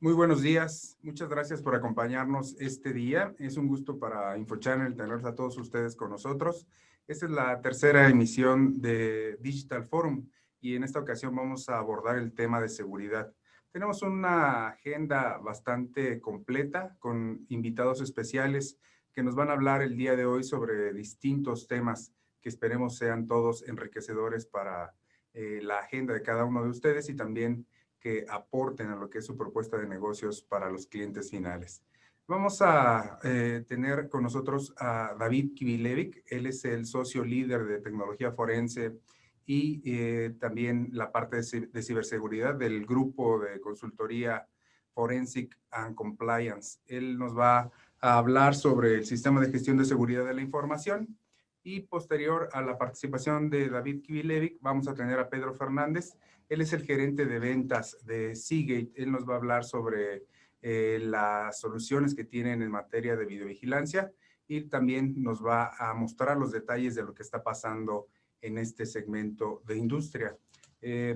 Muy buenos días. Muchas gracias por acompañarnos este día. Es un gusto para InfoChannel tenerlos a todos ustedes con nosotros. Esta es la tercera emisión de Digital Forum y en esta ocasión vamos a abordar el tema de seguridad. Tenemos una agenda bastante completa con invitados especiales que nos van a hablar el día de hoy sobre distintos temas que esperemos sean todos enriquecedores para la agenda de cada uno de ustedes y también que aporten a lo que es su propuesta de negocios para los clientes finales. Vamos a tener con nosotros a David Kivilevic. Él es el socio líder de tecnología forense y también la parte de ciberseguridad del grupo de consultoría Forensic and Compliance. Él nos va a hablar sobre el sistema de gestión de seguridad de la información y posterior a la participación de David Kivilevic vamos a tener a Pedro Fernández. Él es el gerente de ventas de Seagate. Él nos va a hablar sobre las soluciones que tienen en materia de videovigilancia y también nos va a mostrar los detalles de lo que está pasando en este segmento de industria.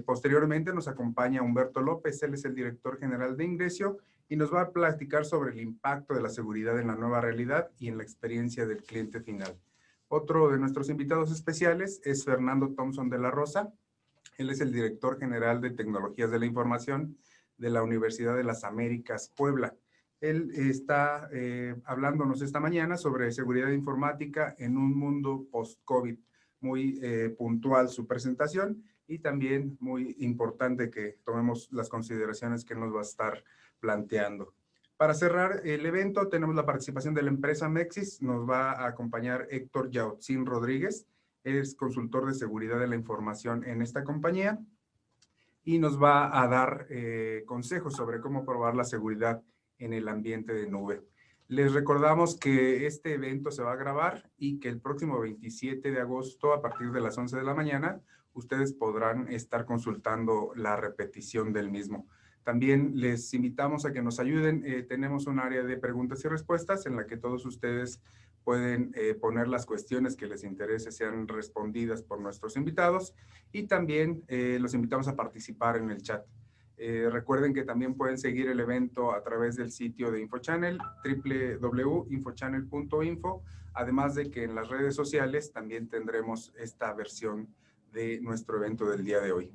Posteriormente nos acompaña Humberto López. Él es el director general de Ingresio y nos va a platicar sobre el impacto de la seguridad en la nueva realidad y en la experiencia del cliente final. Otro de nuestros invitados especiales es Fernando Thompson de la Rosa. Él es el director general de Tecnologías de la Información de la Universidad de las Américas, Puebla. Él está hablándonos esta mañana sobre seguridad informática en un mundo post-COVID. Muy puntual su presentación y también muy importante que tomemos las consideraciones que él nos va a estar planteando. Para cerrar el evento tenemos la participación de la empresa Mexis. Nos va a acompañar Héctor Yautzin Rodríguez. Es consultor de seguridad de la información en esta compañía y nos va a dar consejos sobre cómo probar la seguridad en el ambiente de nube. Les recordamos que este evento se va a grabar y que el próximo 27 de agosto, a partir de las 11 de la mañana, ustedes podrán estar consultando la repetición del mismo. También les invitamos a que nos ayuden. Tenemos un área de preguntas y respuestas en la que todos ustedes pueden poner las cuestiones que les interese sean respondidas por nuestros invitados y también los invitamos a participar en el chat. Recuerden que también pueden seguir el evento a través del sitio de InfoChannel, www.infochannel.info, además de que en las redes sociales también tendremos esta versión de nuestro evento del día de hoy.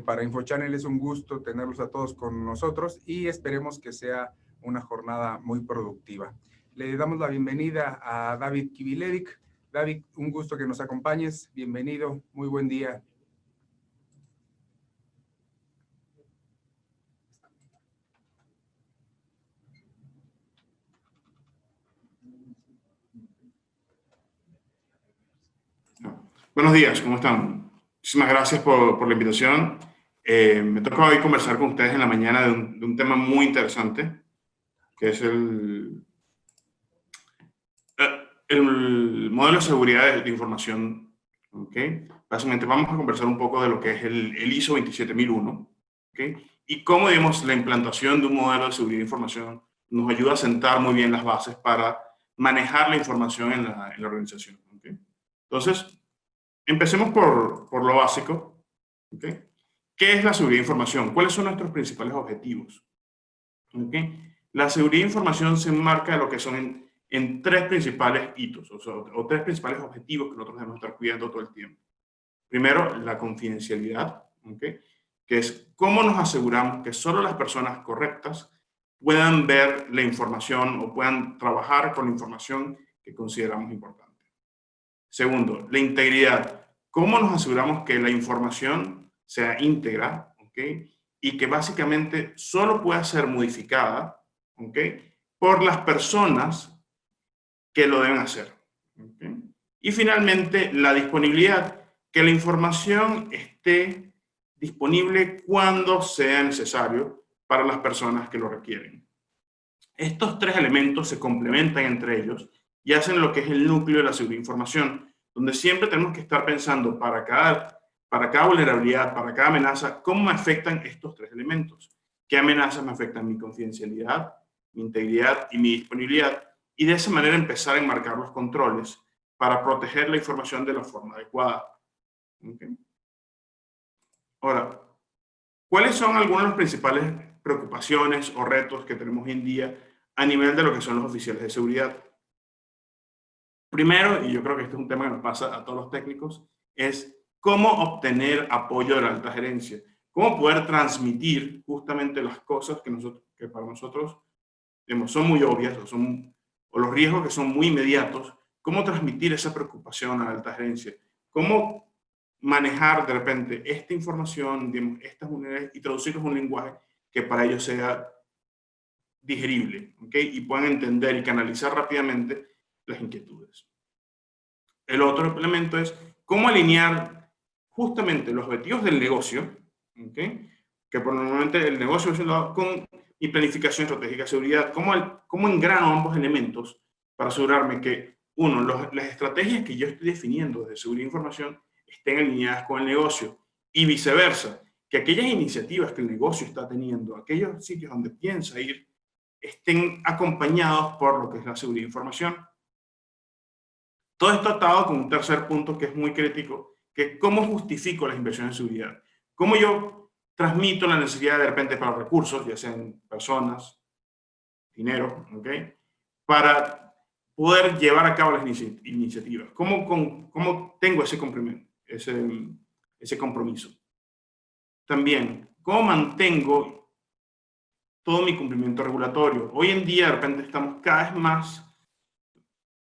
Para InfoChannel es un gusto tenerlos a todos con nosotros y esperemos que sea una jornada muy productiva. Le damos la bienvenida a David Kivilevic. David, un gusto que nos acompañes. Bienvenido, muy buen día. Buenos días, ¿cómo están? Muchísimas gracias por la invitación. Me toca hoy conversar con ustedes en la mañana de un tema muy interesante, que es el modelo de seguridad de información. ¿Okay? Básicamente vamos a conversar un poco de lo que es el ISO 27001, ¿okay? Y cómo, digamos, la implantación de un modelo de seguridad de información nos ayuda a sentar muy bien las bases para manejar la información en la organización. ¿Okay? Entonces, empecemos por lo básico. ¿Okay? ¿Qué es la seguridad de información? ¿Cuáles son nuestros principales objetivos? ¿Okay? La seguridad de información se enmarca en lo que son en tres principales hitos, o tres principales objetivos que nosotros debemos estar cuidando todo el tiempo. Primero, la confidencialidad, ¿okay? Que es cómo nos aseguramos que solo las personas correctas puedan ver la información o puedan trabajar con la información que consideramos importante. Segundo, la integridad. ¿Cómo nos aseguramos que la información sea íntegra, ¿okay? Y que básicamente solo pueda ser modificada, ¿okay? Por las personas que lo deben hacer. ¿Okay? Y finalmente, la disponibilidad. Que la información esté disponible cuando sea necesario para las personas que lo requieren. Estos tres elementos se complementan entre ellos y hacen lo que es el núcleo de la seguridad de información, donde siempre tenemos que estar pensando para cada vulnerabilidad, para cada amenaza, cómo me afectan estos tres elementos. ¿Qué amenazas me afectan mi confidencialidad, mi integridad y mi disponibilidad? Y de esa manera empezar a enmarcar los controles para proteger la información de la forma adecuada. ¿Okay? Ahora, ¿cuáles son algunos de los principales preocupaciones o retos que tenemos hoy en día a nivel de lo que son los oficiales de seguridad. Primero, y yo creo que este es un tema que nos pasa a todos los técnicos, es cómo obtener apoyo de la alta gerencia, cómo poder transmitir justamente las cosas que para nosotros digamos, son muy obvias o los riesgos que son muy inmediatos, cómo transmitir esa preocupación a la alta gerencia, cómo manejar de repente esta información, digamos, estas unidades y traducirlos en un lenguaje que para ellos sea digerible, ¿ok? Y puedan entender y canalizar rápidamente las inquietudes. El otro elemento es cómo alinear justamente los objetivos del negocio, ¿ok? Que por normalmente el negocio es con mi planificación estratégica de seguridad, cómo engrano ambos elementos para asegurarme que, uno, las estrategias que yo estoy definiendo de seguridad de información estén alineadas con el negocio y viceversa, que aquellas iniciativas que el negocio está teniendo, aquellos sitios donde piensa ir, estén acompañados por lo que es la seguridad de información. Todo esto atado con un tercer punto que es muy crítico, que es cómo justifico las inversiones en seguridad. Cómo yo transmito la necesidad de repente para recursos, ya sean personas, dinero, ¿ok? Para poder llevar a cabo las iniciativas. ¿Cómo tengo ese compromiso? También, ¿cómo mantengo todo mi cumplimiento regulatorio? Hoy en día, de repente, estamos cada vez más,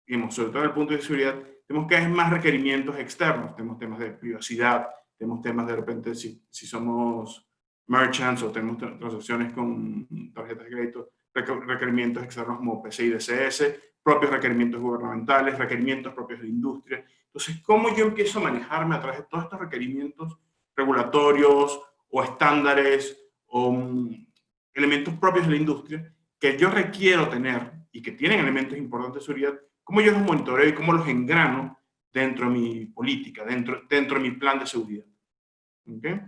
digamos, sobre todo desde el punto de seguridad, tenemos cada vez más requerimientos externos. Tenemos temas de privacidad, tenemos temas de repente si somos merchants o tenemos transacciones con tarjetas de crédito, requerimientos externos como PCI DSS, propios requerimientos gubernamentales, requerimientos propios de la industria. Entonces, ¿cómo yo empiezo a manejarme a través de todos estos requerimientos regulatorios o estándares o elementos propios de la industria que yo requiero tener y que tienen elementos importantes de seguridad? ¿Cómo yo los monitoreo y cómo los engrano dentro de mi política, dentro de mi plan de seguridad? ¿Okay?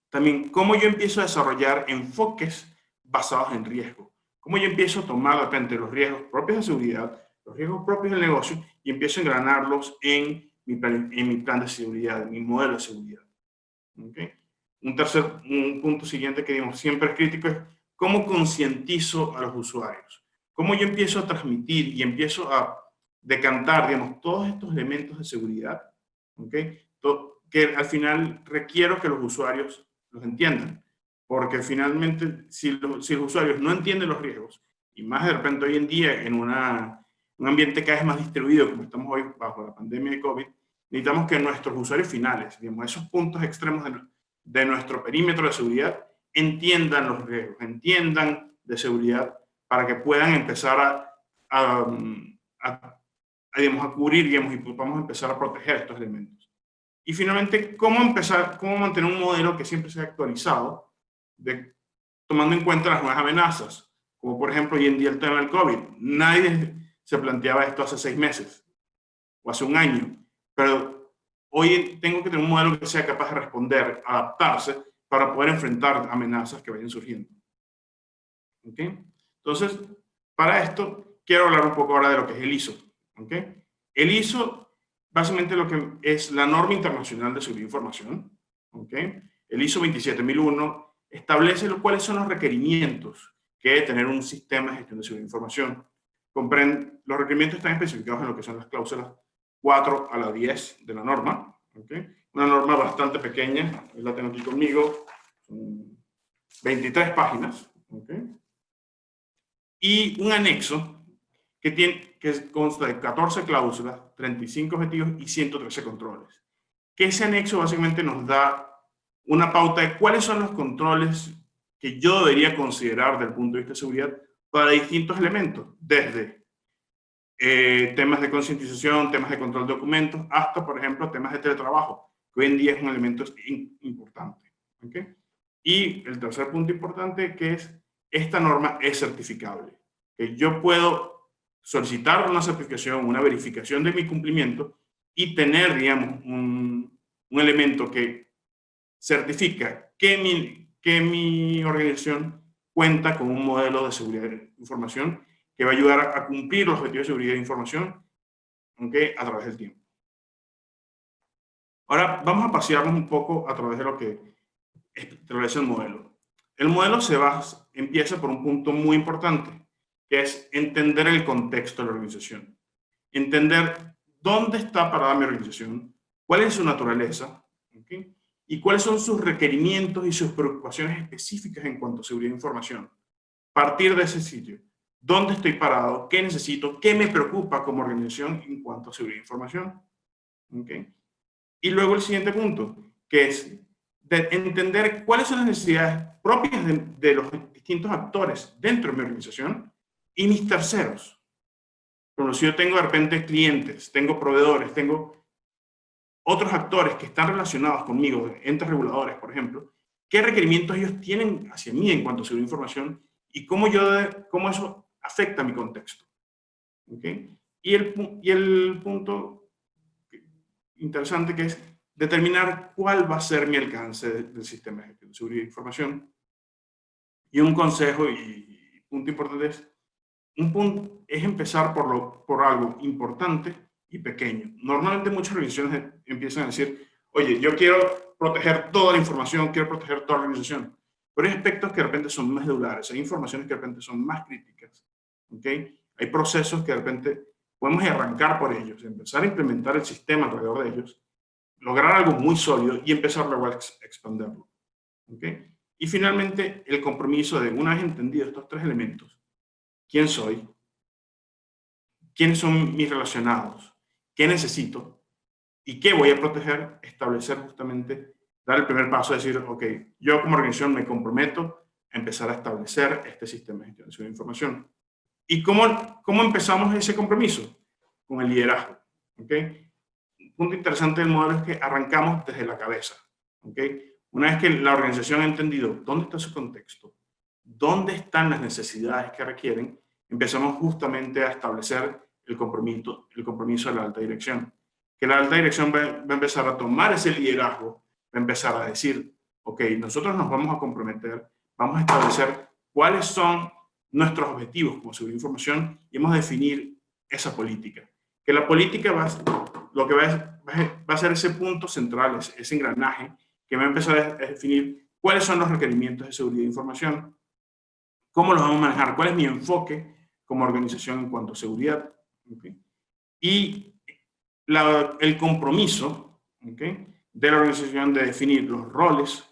También, ¿cómo yo empiezo a desarrollar enfoques basados en riesgo? ¿Cómo yo empiezo a tomar de repente los riesgos propios de seguridad, los riesgos propios del negocio y empiezo a engranarlos en mi plan de seguridad, en mi modelo de seguridad? ¿Okay? Un punto siguiente que digamos siempre es crítico es cómo concientizo a los usuarios. Cómo yo empiezo a transmitir y empiezo a decantar, digamos, todos estos elementos de seguridad, ¿okay? Que al final requiero que los usuarios los entiendan. Porque finalmente, si los usuarios no entienden los riesgos, y más de repente hoy en día en un ambiente cada vez más distribuido, como estamos hoy bajo la pandemia de COVID, necesitamos que nuestros usuarios finales, digamos, esos puntos extremos de nuestro perímetro de seguridad, entiendan los riesgos, entiendan de seguridad para que puedan empezar digamos, a cubrir, digamos, y podamos empezar a proteger estos elementos. Y finalmente, cómo mantener un modelo que siempre sea actualizado, tomando en cuenta las nuevas amenazas, como por ejemplo hoy en día el tema del COVID. Nadie se planteaba esto hace 6 meses o hace un año, pero hoy tengo que tener un modelo que sea capaz de responder, adaptarse para poder enfrentar amenazas que vayan surgiendo. ¿Okay? Entonces, para esto, quiero hablar un poco ahora de lo que es el ISO. ¿Okay? El ISO, básicamente lo que es la norma internacional de seguridad de información. ¿Okay? El ISO 27001 establece cuáles son los requerimientos que debe tener un sistema de gestión de seguridad de información. Los requerimientos están especificados en lo que son las cláusulas 4 a la 10 de la norma. ¿Okay? Una norma bastante pequeña, la tengo aquí conmigo, 23 páginas. ¿Okay? Y un anexo que consta de 14 cláusulas, 35 objetivos y 113 controles. Que ese anexo básicamente nos da una pauta de cuáles son los controles que yo debería considerar desde el punto de vista de seguridad para distintos elementos, desde temas de concientización, temas de control de documentos, hasta, por ejemplo, temas de teletrabajo, que hoy en día es un elemento importante. ¿Okay? Y el tercer punto importante que es, esta norma es certificable. Que yo puedo solicitar una certificación, una verificación de mi cumplimiento y tener, digamos, un elemento que certifica que mi organización cuenta con un modelo de seguridad de información que va a ayudar a cumplir los objetivos de seguridad de información, ¿okay? A través del tiempo. Ahora vamos a pasearnos un poco a través de lo que establece el modelo. el modelo empieza por un punto muy importante, que es entender el contexto de la organización. Entender dónde está parada mi organización, cuál es su naturaleza, ¿okay? Y cuáles son sus requerimientos y sus preocupaciones específicas en cuanto a seguridad de información. Partir de ese sitio. ¿Dónde estoy parado? ¿Qué necesito? ¿Qué me preocupa como organización en cuanto a seguridad de información? ¿Okay? Y luego el siguiente punto, que es de entender cuáles son las necesidades propias de los distintos actores dentro de mi organización y mis terceros. Pero si yo tengo de repente clientes, tengo proveedores, tengo otros actores que están relacionados conmigo, entes reguladores, por ejemplo, qué requerimientos ellos tienen hacia mí en cuanto a seguridad de información y cómo eso afecta a mi contexto. ¿Okay? Y el punto interesante que es determinar cuál va a ser mi alcance del sistema de gestión de seguridad de información. Y un consejo y punto importante es empezar por algo importante y pequeño. Normalmente muchas organizaciones empiezan a decir, oye, yo quiero proteger toda la información, quiero proteger toda la organización. Pero hay aspectos que de repente son más medulares, hay informaciones que de repente son más críticas. ¿Okay? Hay procesos que de repente podemos arrancar por ellos, empezar a implementar el sistema alrededor de ellos, lograr algo muy sólido y empezar luego a expandirlo. ¿Okay? Y finalmente, el compromiso de, una vez entendido estos tres elementos, ¿quién soy? ¿Quiénes son mis relacionados? ¿Qué necesito? ¿Y qué voy a proteger? Establecer justamente, dar el primer paso, decir, ok, yo como organización me comprometo a empezar a establecer este sistema de gestión de información. ¿Y cómo empezamos ese compromiso? Con el liderazgo. ¿Okay? Un punto interesante del modelo es que arrancamos desde la cabeza. ¿Okay? Una vez que la organización ha entendido dónde está su contexto, dónde están las necesidades que requieren, empezamos justamente a establecer el compromiso de la alta dirección. Que la alta dirección va a empezar a tomar ese liderazgo, va a empezar a decir, ok, nosotros nos vamos a comprometer, vamos a establecer cuáles son nuestros objetivos como seguridad de información y vamos a definir esa política. Que la política lo que va a ser ese punto central, ese engranaje, que va a empezar a definir cuáles son los requerimientos de seguridad de información, cómo los vamos a manejar, cuál es mi enfoque como organización en cuanto a seguridad. ¿Okay? Y el compromiso, ¿okay?, de la organización de definir los roles,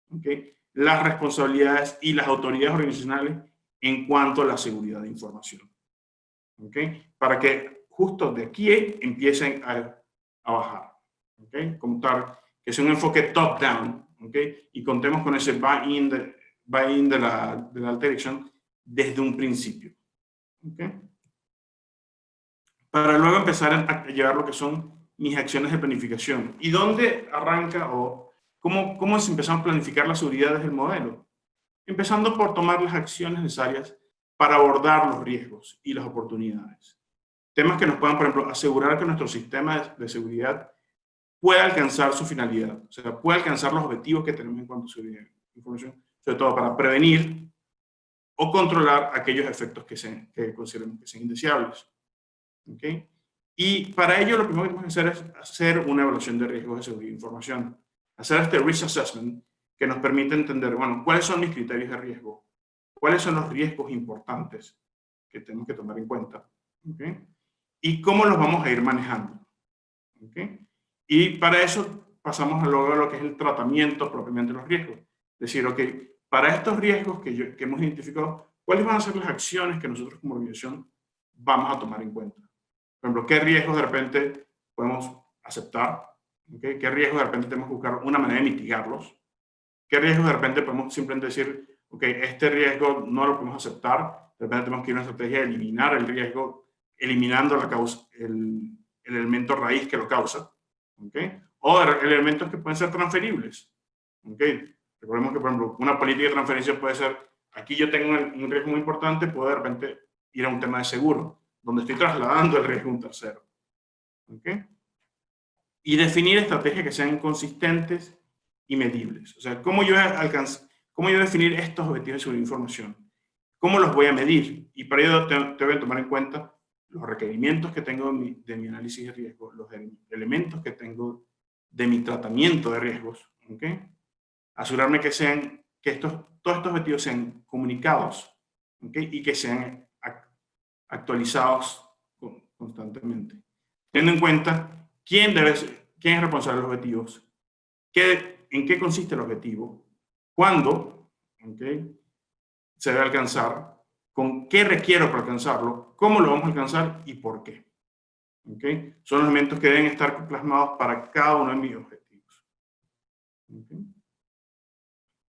¿okay?, las responsabilidades y las autoridades organizacionales en cuanto a la seguridad de información. ¿Okay? Para que justo de aquí empiecen a bajar. ¿Okay? Como tal, que sea un enfoque top-down, ¿okay?, y contemos con ese buy-in de la alta dirección desde un principio. ¿Okay? Para luego empezar a llevar lo que son mis acciones de planificación. ¿Y dónde arranca o cómo empezamos a planificar la seguridad desde el modelo? Empezando por tomar las acciones necesarias para abordar los riesgos y las oportunidades. Temas que nos puedan, por ejemplo, asegurar que nuestro sistema de seguridad pueda alcanzar su finalidad, o sea, pueda alcanzar los objetivos que tenemos en cuanto a seguridad de información, sobre todo para prevenir o controlar aquellos efectos que consideremos que sean indeseables. ¿Okay? Y para ello lo primero que tenemos que hacer es hacer una evaluación de riesgos de seguridad de información. Hacer este risk assessment que nos permite entender, bueno, cuáles son mis criterios de riesgo, cuáles son los riesgos importantes que tenemos que tomar en cuenta, ¿okay?, y cómo los vamos a ir manejando. ¿Okay? Y para eso pasamos luego a lo que es el tratamiento propiamente de los riesgos. Es decir, ok, para estos riesgos que hemos identificado, ¿cuáles van a ser las acciones que nosotros como organización vamos a tomar en cuenta? Por ejemplo, ¿qué riesgos de repente podemos aceptar? ¿Okay? ¿Qué riesgos de repente tenemos que buscar una manera de mitigarlos? ¿Qué riesgos de repente podemos simplemente decir, ok, este riesgo no lo podemos aceptar, de repente tenemos que ir a una estrategia de eliminar el riesgo, eliminando la causa, el elemento raíz que lo causa? ¿Okay? O elementos que pueden ser transferibles. ¿Okay? Recordemos que, por ejemplo, una política de transferencia puede ser, aquí yo tengo un riesgo muy importante, puedo de repente ir a un tema de seguro, donde estoy trasladando el riesgo a un tercero. ¿Okay? Y definir estrategias que sean consistentes y medibles. O sea, ¿cómo yo definir estos objetivos de seguridad de información? ¿Cómo los voy a medir? Y para ello tengo que tomar en cuenta los requerimientos que tengo de mi análisis de riesgo, los elementos que tengo de mi tratamiento de riesgos. ¿Okay? Asegurarme que todos todos estos objetivos sean comunicados, ¿okay? Y que sean actualizados constantemente. Teniendo en cuenta quién es responsable de los objetivos, en qué consiste el objetivo, cuándo, ¿okay?, se debe alcanzar, con qué requiero para alcanzarlo, cómo lo vamos a alcanzar y por qué. ¿Okay? Son los elementos que deben estar plasmados para cada uno de mis objetivos. ¿Okay?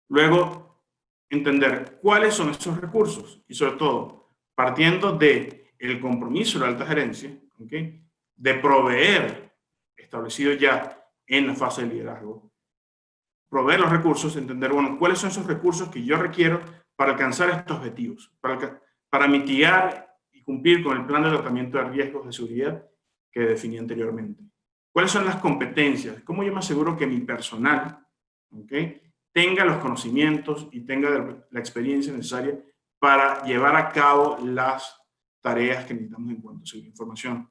Luego, entender cuáles son esos recursos y sobre todo, partiendo del compromiso de la alta gerencia, ¿okay?, de proveer, establecido ya en la fase de liderazgo, proveer los recursos, entender, bueno, cuáles son esos recursos que yo requiero para alcanzar estos objetivos, para mitigar y cumplir con el plan de tratamiento de riesgos de seguridad que definí anteriormente. ¿Cuáles son las competencias? ¿Cómo yo me aseguro que mi personal, ¿okay?, tenga los conocimientos y tenga la experiencia necesaria para llevar a cabo las tareas que necesitamos en cuanto a seguridad de información?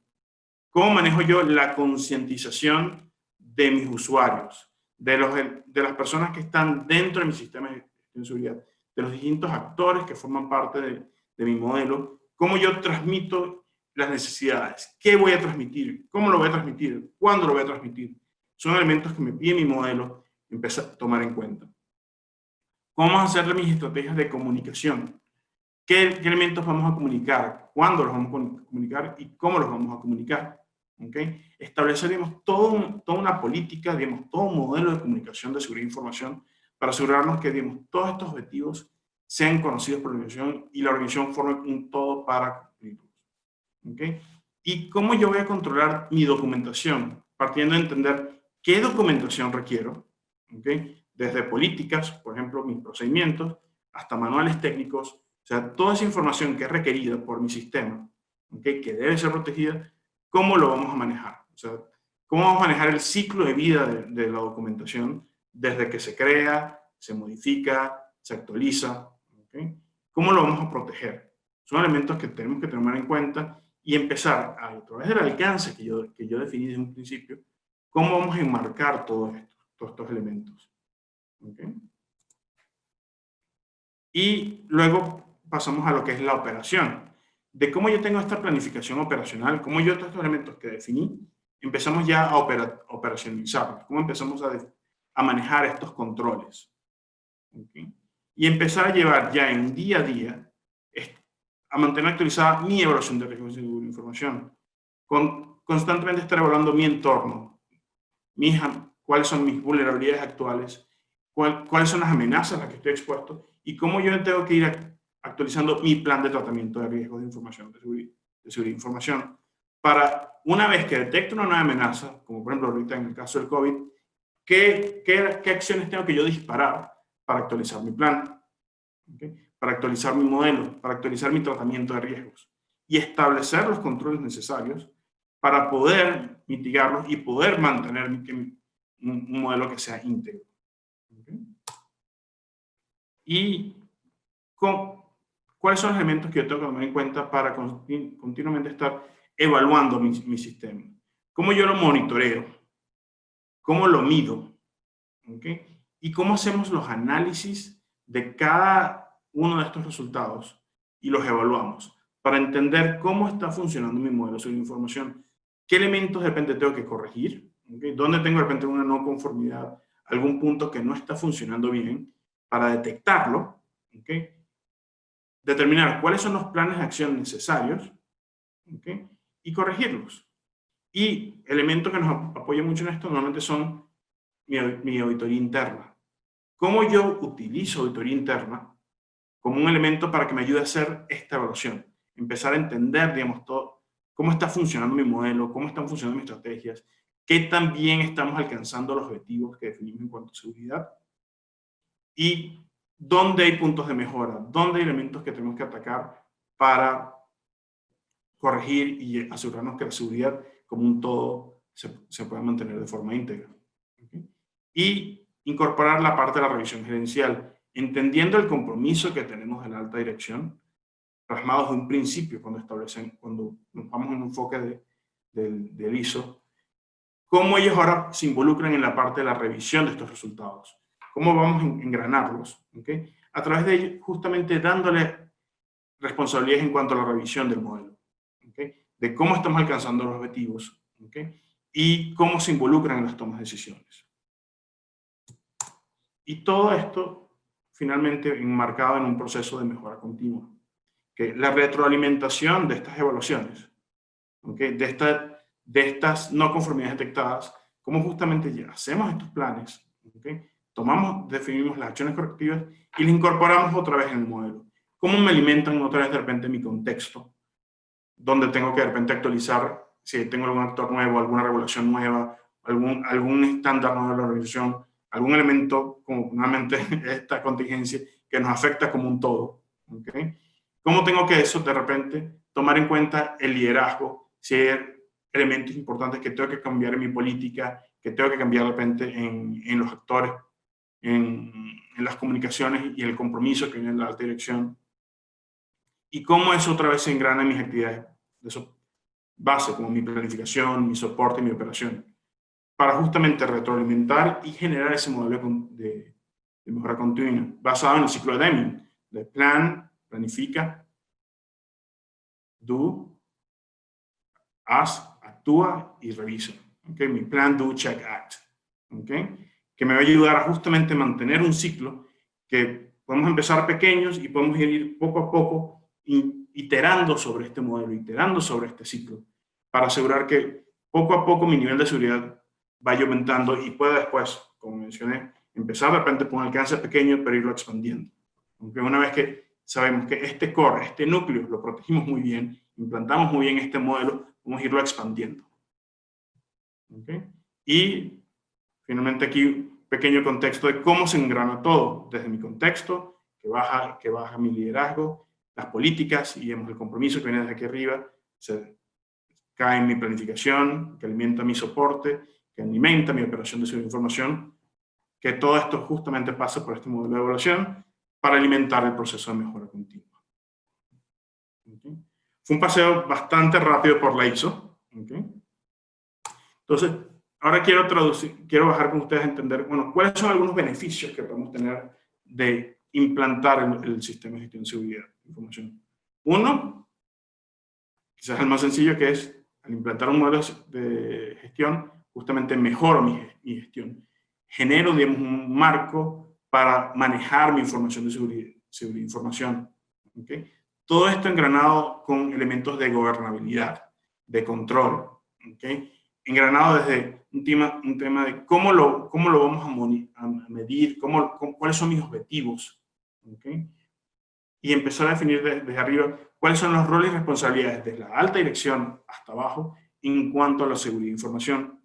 ¿Cómo manejo yo la concientización de mis usuarios, de las personas que están dentro de mi sistema de seguridad, de los distintos actores que forman parte de mi modelo? ¿Cómo yo transmito las necesidades? ¿Qué voy a transmitir? ¿Cómo lo voy a transmitir? ¿Cuándo lo voy a transmitir? Son elementos que me pide mi modelo empezar a tomar en cuenta. ¿Cómo vamos a hacer mis estrategias de comunicación? ¿Qué elementos vamos a comunicar? ¿Cuándo los vamos a comunicar? ¿Y cómo los vamos a comunicar? ¿Okay? Establecer, digamos, toda una política, digamos, todo un modelo de comunicación de seguridad de información para asegurarnos que, digamos, todos estos objetivos sean conocidos por la organización y la organización forme un todo para cumplirlos. ¿Okay? ¿Y cómo yo voy a controlar mi documentación? Partiendo de entender qué documentación requiero, ¿okay?, desde políticas, por ejemplo, mis procedimientos, hasta manuales técnicos, o sea, toda esa información que es requerida por mi sistema, ¿okay?, que debe ser protegida, ¿cómo lo vamos a manejar? O sea, ¿cómo vamos a manejar el ciclo de vida de la documentación desde que se crea, se modifica, se actualiza? ¿Okay? ¿Cómo lo vamos a proteger? Son elementos que tenemos que tener en cuenta y empezar a través del alcance que yo definí desde un principio, ¿cómo vamos a enmarcar todos estos elementos? ¿Okay? Y luego pasamos a lo que es la operación. De cómo yo tengo esta planificación operacional, cómo yo todos estos elementos que definí, empezamos ya a operacionalizarlos, cómo empezamos a manejar estos controles. ¿Okay? Y empezar a llevar ya en día a día, a mantener actualizada mi evaluación de riesgos de información. Constantemente estar evaluando mi entorno, cuáles son mis vulnerabilidades actuales, cuáles son las amenazas a las que estoy expuesto y cómo yo tengo que ir actualizando mi plan de tratamiento de riesgos de información, de seguridad de información, para una vez que detecto una nueva amenaza, como por ejemplo ahorita en el caso del COVID, ¿qué acciones tengo que yo disparar para actualizar mi plan? ¿Okay? Para actualizar mi modelo, para actualizar mi tratamiento de riesgos y establecer los controles necesarios para poder mitigarlos y poder mantener un modelo que sea íntegro. ¿Okay? Y ¿cuáles son los elementos que yo tengo que tomar en cuenta para continuamente estar evaluando mi sistema? ¿Cómo yo lo monitoreo? ¿Cómo lo mido? ¿Okay? ¿Y cómo hacemos los análisis de cada uno de estos resultados y los evaluamos para entender cómo está funcionando mi modelo sobre información? ¿Qué elementos de repente tengo que corregir? ¿Okay? ¿Dónde tengo de repente una no conformidad? ¿Algún punto que no está funcionando bien? Para detectarlo, ¿okay?, determinar cuáles son los planes de acción necesarios, ¿okay?, y corregirlos. Y elementos que nos apoyan mucho en esto normalmente son mi auditoría interna. ¿Cómo yo utilizo auditoría interna como un elemento para que me ayude a hacer esta evaluación? Empezar a entender, digamos, todo, cómo está funcionando mi modelo, cómo están funcionando mis estrategias, qué tan bien estamos alcanzando los objetivos que definimos en cuanto a seguridad y dónde hay puntos de mejora, dónde hay elementos que tenemos que atacar para corregir y asegurarnos que la seguridad como un todo se pueda mantener de forma íntegra. ¿Okay? Y incorporar la parte de la revisión gerencial, entendiendo el compromiso que tenemos de la alta dirección, plasmados de un principio cuando nos vamos en un enfoque del ISO, cómo ellos ahora se involucran en la parte de la revisión de estos resultados, cómo vamos a engranarlos, ¿okay?, a través de justamente dándole responsabilidades en cuanto a la revisión del modelo, ¿okay? De cómo estamos alcanzando los objetivos, ¿okay? Y cómo se involucran en las tomas de decisiones. Y todo esto finalmente enmarcado en un proceso de mejora continua. ¿Okay? La retroalimentación de estas evaluaciones, ¿okay? De estas no conformidades detectadas, cómo justamente ya hacemos estos planes, ¿okay? Definimos las acciones correctivas y las incorporamos otra vez en el modelo. ¿Cómo me alimentan otra vez de repente mi contexto? Donde tengo que de repente actualizar, si tengo algún actor nuevo, alguna regulación nueva, algún estándar nuevo de la organización, algún elemento, como nuevamente esta contingencia, que nos afecta como un todo. ¿Okay? ¿Cómo tengo que eso de repente tomar en cuenta el liderazgo? Si hay elementos importantes que tengo que cambiar en mi política, que tengo que cambiar de repente en los actores, en las comunicaciones y el compromiso que viene de la alta dirección. Y cómo eso otra vez se engrana en mis actividades de base, como mi planificación, mi soporte y mi operación, para justamente retroalimentar y generar ese modelo de mejora continua, basado en el ciclo de Deming, de plan, planifica, do, haz, actúa y revisa. ¿Okay? Mi plan, do, check, act. ¿Okay? Que me va a ayudar a justamente mantener un ciclo que podemos empezar pequeños y podemos ir poco a poco iterando sobre este modelo, iterando sobre este ciclo, para asegurar que poco a poco mi nivel de seguridad vaya aumentando y pueda después, como mencioné, empezar de repente con un alcance pequeño, pero irlo expandiendo. Aunque una vez que sabemos que este core, este núcleo, lo protegimos muy bien, implantamos muy bien este modelo, vamos a irlo expandiendo. ¿Okay? Y finalmente aquí un pequeño contexto de cómo se engrana todo, desde mi contexto, que baja mi liderazgo, las políticas y el compromiso que viene desde aquí arriba, se cae en mi planificación, que alimenta mi soporte, que alimenta mi operación de información, que todo esto justamente pasa por este modelo de evaluación para alimentar el proceso de mejora continua. ¿Okay? Fue un paseo bastante rápido por la ISO. ¿Okay? Entonces, ahora quiero bajar con ustedes a entender, bueno, cuáles son algunos beneficios que podemos tener de implantar el sistema de gestión de seguridad de información. Uno, quizás el más sencillo, que es, al implantar un modelo de gestión, justamente mejoro mi gestión. Genero, digamos, un marco para manejar mi información de seguridad de información. ¿Okay? Todo esto engranado con elementos de gobernabilidad, de control. ¿Okay? Engranado desde un tema de cómo lo vamos a medir, cuáles son mis objetivos. ¿Okay? Y empezar a definir desde arriba cuáles son los roles y responsabilidades desde la alta dirección hasta abajo en cuanto a la seguridad de información.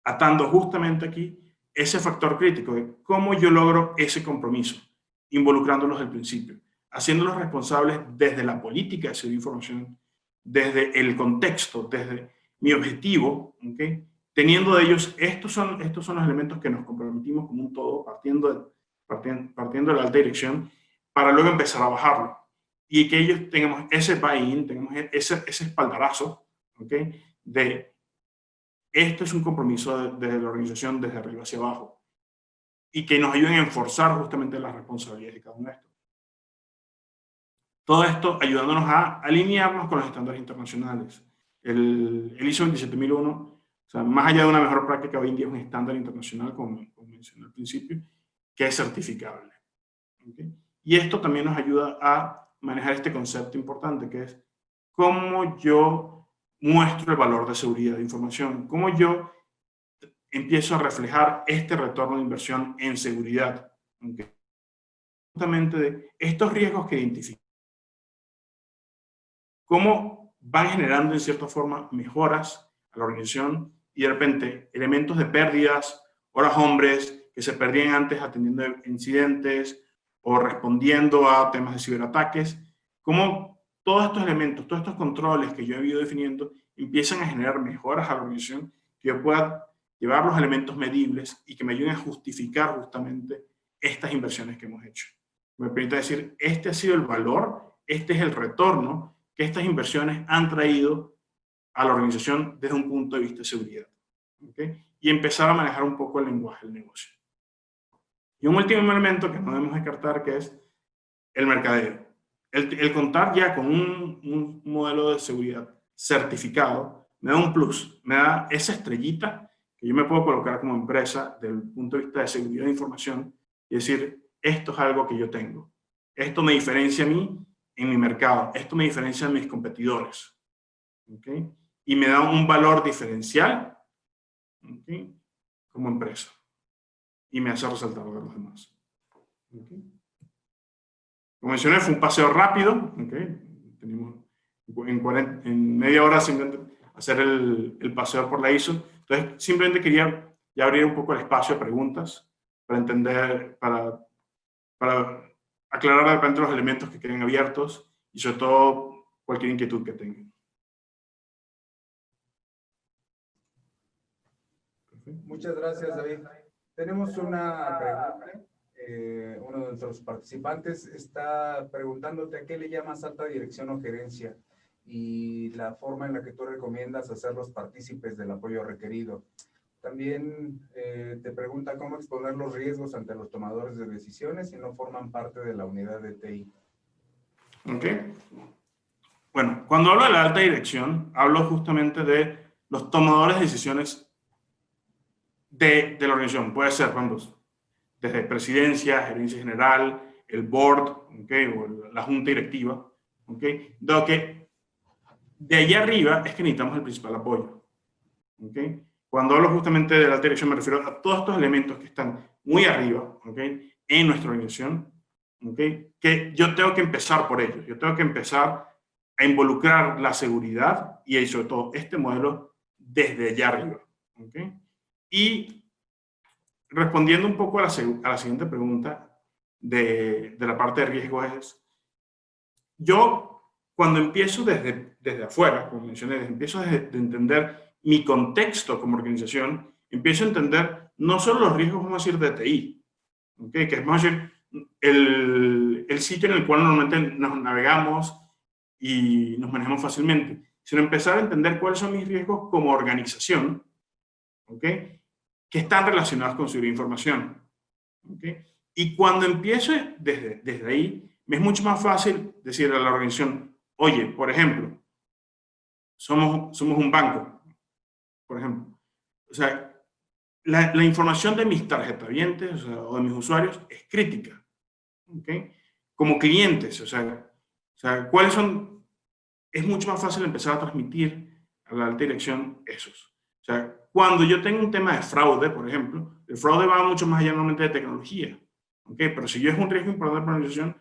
Atando justamente aquí ese factor crítico de cómo yo logro ese compromiso, involucrándolos desde el principio, haciéndolos responsables desde la política de seguridad de información, desde el contexto, desde mi objetivo, ¿okay? Teniendo de ellos, estos son los elementos que nos comprometimos como un todo, partiendo de la alta dirección, para luego empezar a bajarlo. Y que ellos tengamos ese buy-in, tengamos ese espaldarazo, ¿okay? De esto es un compromiso de la organización desde arriba hacia abajo. Y que nos ayuden a enforzar justamente las responsabilidades de cada uno de estos. Todo esto ayudándonos a alinearnos con los estándares internacionales. El ISO 27001, o sea, más allá de una mejor práctica, hoy en día es un estándar internacional, como mencioné al principio, que es certificable. ¿Okay? Y esto también nos ayuda a manejar este concepto importante, que es cómo yo muestro el valor de seguridad de información, cómo yo empiezo a reflejar este retorno de inversión en seguridad. ¿Okay? Justamente de estos riesgos que identifico, cómo van generando en cierta forma mejoras a la organización y de repente elementos de pérdidas, horas hombres que se perdían antes atendiendo incidentes o respondiendo a temas de ciberataques, cómo todos estos elementos, todos estos controles que yo he ido definiendo empiezan a generar mejoras a la organización, que yo pueda llevar los elementos medibles y que me ayuden a justificar justamente estas inversiones que hemos hecho. Me permite decir, este ha sido el valor, este es el retorno que estas inversiones han traído a la organización desde un punto de vista de seguridad. ¿Okay? Y empezar a manejar un poco el lenguaje del negocio. Y un último elemento que no debemos descartar, que es el mercadeo. El contar ya con un modelo de seguridad certificado me da un plus, me da esa estrellita que yo me puedo colocar como empresa desde el punto de vista de seguridad de información y decir, esto es algo que yo tengo. Esto me diferencia a mí en mi mercado. Esto me diferencia de mis competidores. ¿Okay? Y me da un valor diferencial, ¿okay?, como empresa. Y me hace resaltar a los demás. ¿Okay? Como mencioné, fue un paseo rápido. ¿Okay? Tenemos en media hora simplemente hacer el paseo por la ISO. Entonces, simplemente quería ya abrir un poco el espacio a preguntas para entender, para aclarar de repente los elementos que queden abiertos y sobre todo cualquier inquietud que tengan. Muchas gracias, David. Tenemos una pregunta. Uno de nuestros participantes está preguntándote a qué le llamas alta dirección o gerencia y la forma en la que tú recomiendas hacerlos partícipes del apoyo requerido. También te pregunta cómo exponer los riesgos ante los tomadores de decisiones si no forman parte de la unidad de TI. ¿Ok? Bueno, cuando hablo de la alta dirección, hablo justamente de los tomadores de decisiones de la organización. Puede ser desde presidencia, gerencia general, el board, ¿okay?, o la junta directiva. ¿Okay? Dado que de allá arriba es que necesitamos el principal apoyo. ¿Okay? Cuando hablo justamente de la alta dirección me refiero a todos estos elementos que están muy arriba, ¿okay?, en nuestra organización, ¿okay?, que yo tengo que empezar por ellos. Yo tengo que empezar a involucrar la seguridad y sobre todo este modelo desde allá arriba. ¿Okay? Y respondiendo un poco a la siguiente pregunta de la parte de riesgos es, yo cuando empiezo desde afuera, como mencioné, empiezo de entender mi contexto como organización, empiezo a entender no solo los riesgos, vamos a decir, de TI, ¿okay?, que es, vamos a decir, el sitio en el cual normalmente nos navegamos y nos manejamos fácilmente, sino empezar a entender cuáles son mis riesgos como organización, ¿okay?, que están relacionados con seguridad de información. ¿Okay? Y cuando empiezo desde ahí, me es mucho más fácil decir a la organización, oye, por ejemplo, somos un banco, por ejemplo. O sea, la información de mis tarjetavientes, o sea, o de mis usuarios es crítica. ¿Okay? Como clientes, o sea, ¿cuáles son? Es mucho más fácil empezar a transmitir a la alta dirección esos. O sea, cuando yo tengo un tema de fraude, por ejemplo, el fraude va mucho más allá normalmente de tecnología. ¿Okay? Pero si yo es un riesgo importante para la organización,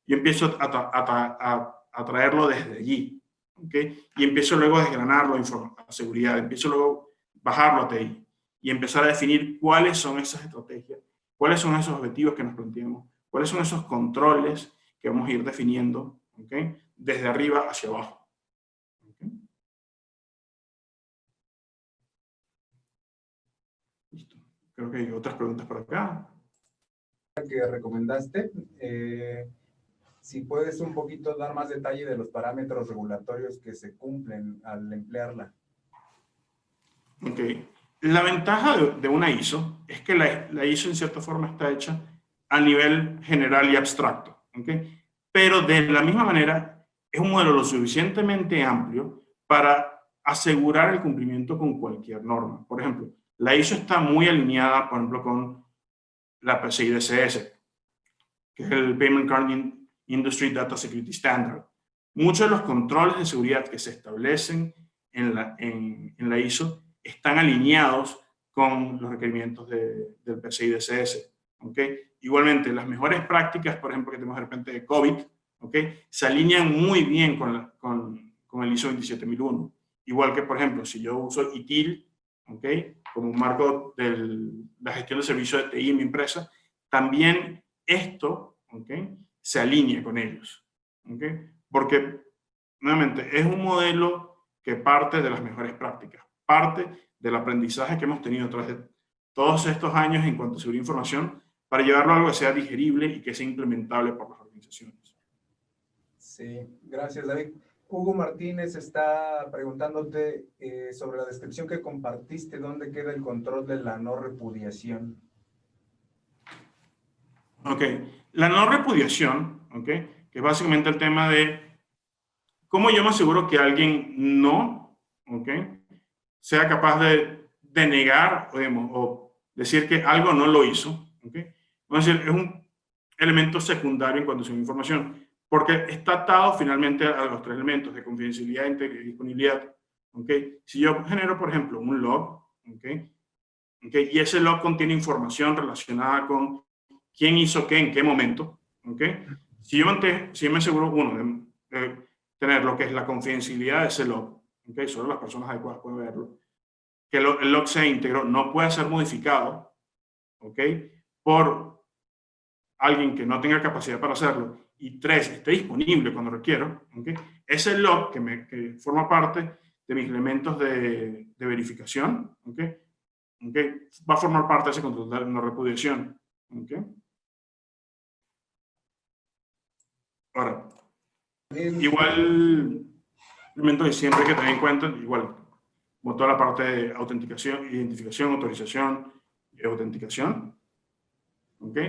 yo empiezo a traerlo desde allí. ¿Okay? Y empiezo luego a desgranarlo a seguridad, empiezo luego a bajarlo a TI y empezar a definir cuáles son esas estrategias, cuáles son esos objetivos que nos planteamos, cuáles son esos controles que vamos a ir definiendo, ¿okay?, desde arriba hacia abajo. ¿Okay? Listo. Creo que hay otras preguntas por acá. Que recomendaste, si puedes un poquito dar más detalle de los parámetros regulatorios que se cumplen al emplearla. Ok. La ventaja de una ISO es que la ISO en cierta forma está hecha a nivel general y abstracto. ¿Okay? Pero de la misma manera es un modelo lo suficientemente amplio para asegurar el cumplimiento con cualquier norma. Por ejemplo, la ISO está muy alineada, por ejemplo, con la PCI DSS, que es el Payment Card Industry Data Security Standard. Muchos de los controles de seguridad que se establecen en la ISO están alineados con los requerimientos del PCI DSS. ¿Okay? Igualmente, las mejores prácticas, por ejemplo, que tenemos de repente de COVID, ¿okay?, se alinean muy bien con el ISO 27001. Igual que, por ejemplo, si yo uso ITIL, ¿okay?, como un marco de la gestión de servicios de TI en mi empresa, también esto, ¿okay?, se alinea con ellos. ¿Okay? Porque, nuevamente, es un modelo que parte de las mejores prácticas, parte del aprendizaje que hemos tenido a través de todos estos años en cuanto a seguridad de información, para llevarlo a algo que sea digerible y que sea implementable por las organizaciones. Sí, gracias, David. Hugo Martínez está preguntándote sobre la descripción que compartiste, ¿dónde queda el control de la no repudiación? Ok. La no repudiación, ok, que es básicamente el tema de cómo yo me aseguro que alguien no, ok, sea capaz de denegar o decir que algo no lo hizo, ok. Vamos a decir, es un elemento secundario en cuanto a su información, porque está atado finalmente a los tres elementos de confidencialidad, integridad y disponibilidad. ¿Okay? Si yo genero, por ejemplo, un log, ¿okay? ¿Okay? Y ese log contiene información relacionada con quién hizo qué en qué momento, ¿okay? Si yo me aseguro, uno, de tener lo que es la confidencialidad de ese log, ¿okay? Solo las personas adecuadas pueden verlo, que el log sea íntegro, no puede ser modificado, ¿okay? Por alguien que no tenga capacidad para hacerlo, y tres, esté disponible cuando requiero, ¿okay? Ese log que forma parte de mis elementos de verificación, ¿okay? ¿Okay? Va a formar parte de ese control de no repudiación. ¿Okay? Ahora, igual, elemento que siempre hay que tener en cuenta, igual, como toda la parte de autenticación, identificación, autorización y autenticación, ¿ok?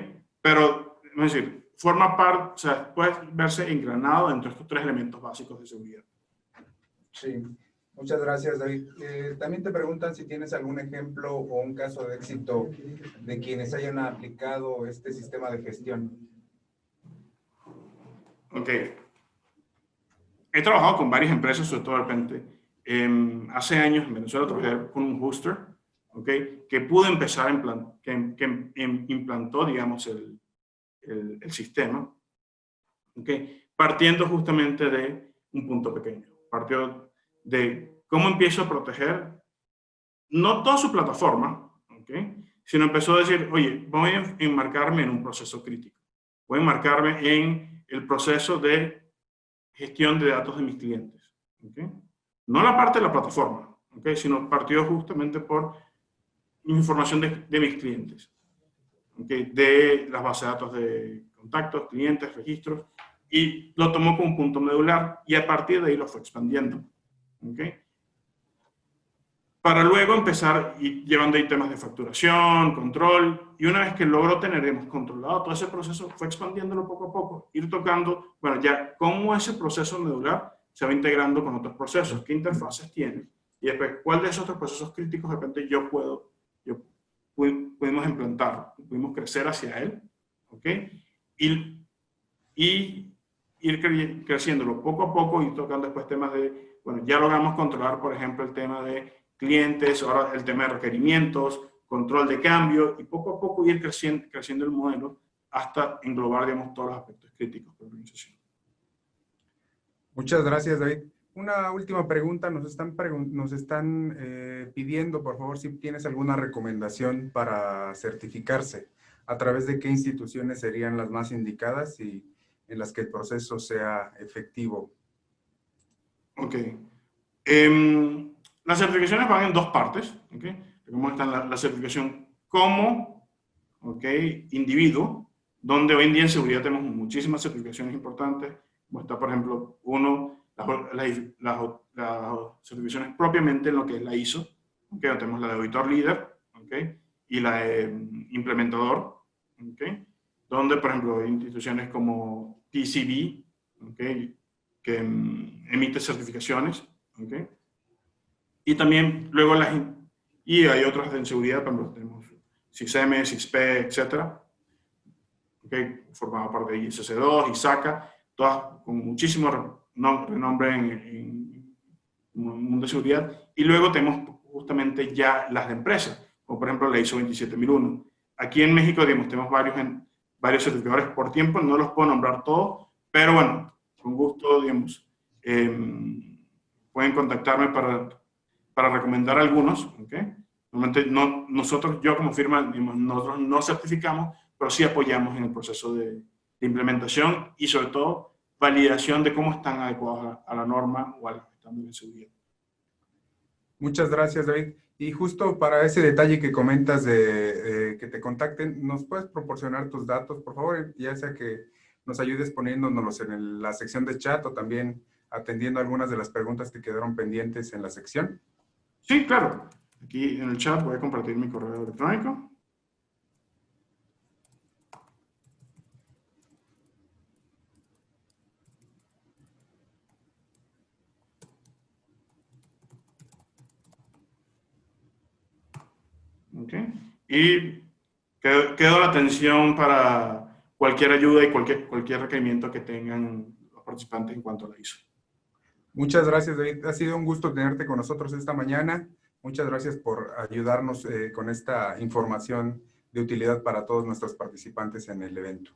Pero, es decir, forma parte, o sea, puede verse engranado dentro de estos tres elementos básicos de seguridad. Sí, muchas gracias, David. También te preguntan si tienes algún ejemplo o un caso de éxito de quienes hayan aplicado este sistema de gestión. Ok. He trabajado con varias empresas, sobre todo de repente. Hace años en Venezuela trabajé con un hoster, ¿okay? Que pudo empezar, implantó, digamos, el sistema, ¿okay? Partiendo justamente de un punto pequeño. Partió de cómo empiezo a proteger, no toda su plataforma, ¿okay? Sino empezó a decir, oye, voy a enmarcarme en un proceso crítico. Voy a enmarcarme en el proceso de gestión de datos de mis clientes. ¿Okay? No la parte de la plataforma, ¿okay? Sino partió justamente por información de mis clientes, ¿okay? De las bases de datos de contactos, clientes, registros, y lo tomó como un punto medular y a partir de ahí lo fue expandiendo. ¿Okay? Para luego empezar y llevando ahí temas de facturación, control, y una vez que logró tener, hemos controlado todo ese proceso, fue expandiéndolo poco a poco, ir tocando, bueno, ya cómo ese proceso medular se va integrando con otros procesos, qué interfaces tiene, y después cuál de esos otros procesos críticos de repente pudimos implantar, pudimos crecer hacia él, ¿ok? Y ir creciéndolo poco a poco y tocando después temas de, bueno, ya logramos controlar, por ejemplo, el tema de clientes, ahora el tema de requerimientos, control de cambio, y poco a poco ir creciendo el modelo hasta englobar, digamos, todos los aspectos críticos de la organización. Muchas gracias, David. Una última pregunta, nos están pidiendo, por favor, si tienes alguna recomendación para certificarse, a través de qué instituciones serían las más indicadas y en las que el proceso sea efectivo. Ok. Las certificaciones van en dos partes. ¿Okay? Como está la certificación como, ¿okay? Individuo, donde hoy en día en seguridad tenemos muchísimas certificaciones importantes, como está, por ejemplo, las certificaciones propiamente en lo que es la ISO, ¿okay? Donde tenemos la de auditor líder, ¿okay? Y la de implementador, ¿okay? Donde, por ejemplo, hay instituciones como TCB, ¿okay? Que emite certificaciones, ¿okay? Y también luego y hay otras de seguridad, por ejemplo, tenemos CISM, CISP, etcétera, ¿okay? Formado parte de ISC2, ISACA, todas con muchísimo renombre en el mundo de seguridad. Y luego tenemos justamente ya las de empresas, como por ejemplo la ISO 27001. Aquí en México, digamos, tenemos varios certificadores por tiempo, no los puedo nombrar todos, pero bueno, con gusto, digamos, pueden contactarme para recomendar algunos, ¿okay? Normalmente yo como firma, digamos, nosotros no certificamos, pero sí apoyamos en el proceso de implementación y sobre todo validación de cómo están adecuados a la norma o a los estándares de seguridad. Muchas gracias, David. Y justo para ese detalle que comentas de que te contacten, ¿nos puedes proporcionar tus datos, por favor? Ya sea que nos ayudes poniéndonos en la sección de chat o también atendiendo algunas de las preguntas que quedaron pendientes en la sección. Sí, claro. Aquí en el chat voy a compartir mi correo electrónico. Okay. Y quedo a la atención para cualquier ayuda y cualquier requerimiento que tengan los participantes en cuanto a la ISO. Muchas gracias, David. Ha sido un gusto tenerte con nosotros esta mañana. Muchas gracias por ayudarnos con esta información de utilidad para todos nuestros participantes en el evento.